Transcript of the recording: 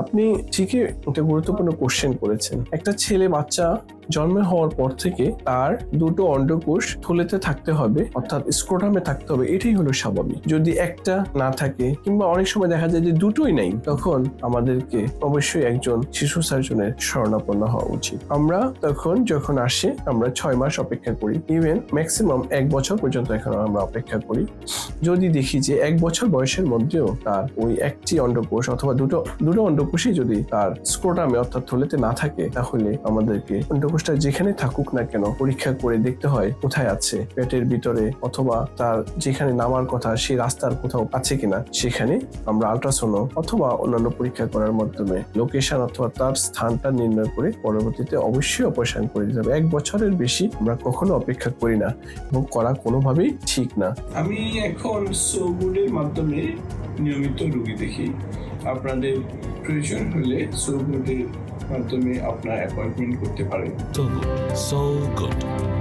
আপনি ঠিকই একটা গুরুত্বপূর্ণ কোশ্চেন করেছেন। একটা ছেলে বাচ্চা জন্ম হওয়ার পর থেকে তার দুটো অন্ডকোষ থলেতে থাকতে হবে, অর্থাৎ স্ক্রোটামে থাকতে হবে, এটাই হলো স্বাভাবিক। যদি একটা না থাকে কিংবা অনেক সময় দেখা যায় যে দুটোই নাই, তখন আমাদেরকে অবশ্যই একজন শিশু সার্জনের শরণাপন্ন হওয়া উচিত। আমরা তখন যখন আসে আমরা 6 মাস অপেক্ষা করি, ইভেন ম্যাক্সিমাম 1 বছর পর্যন্ত এখন আমরা অপেক্ষা করি। যদি দেখি যে 1 বছর বয়সের মধ্যেও তার ওই একটি অন্ডকোষ অথবা দুটো অন্ডকোষই যদি তার স্ক্রোটামে অর্থাৎ থলেতে না থাকে, তাহলে আমাদেরকে অন্ডকোষটা যেখানে থাকুক না কেন পরীক্ষা করে দেখতে হয় কোথায় আছে, পেটের ভিতরে অথবা তার যেখানে নামার কথা সেই রাস্তার কোথাও আছে কিনা। সেখানে আমরা আল্ট্রাসাউন্ড অথবা অন্যান্য পরীক্ষা করার মাধ্যমে লোকেশন অথবা তার স্থানটা নির্ণয় করে পরবর্তীতে অবশ্যই অপারেশন করে দিতে হবে। 1 বছরের বেশি আমরা কখনো অপেক্ষা করি না এবং করা কোনোভাবেই ঠিক না। আমি এখন সোগুডের মাধ্যমে নিয়মিত রোগী দেখি। আপনাদের প্রয়োজন হলে সোগুডের মাধ্যমে আপনার অ্যাপয়েন্টমেন্ট করতে পারেন। So good.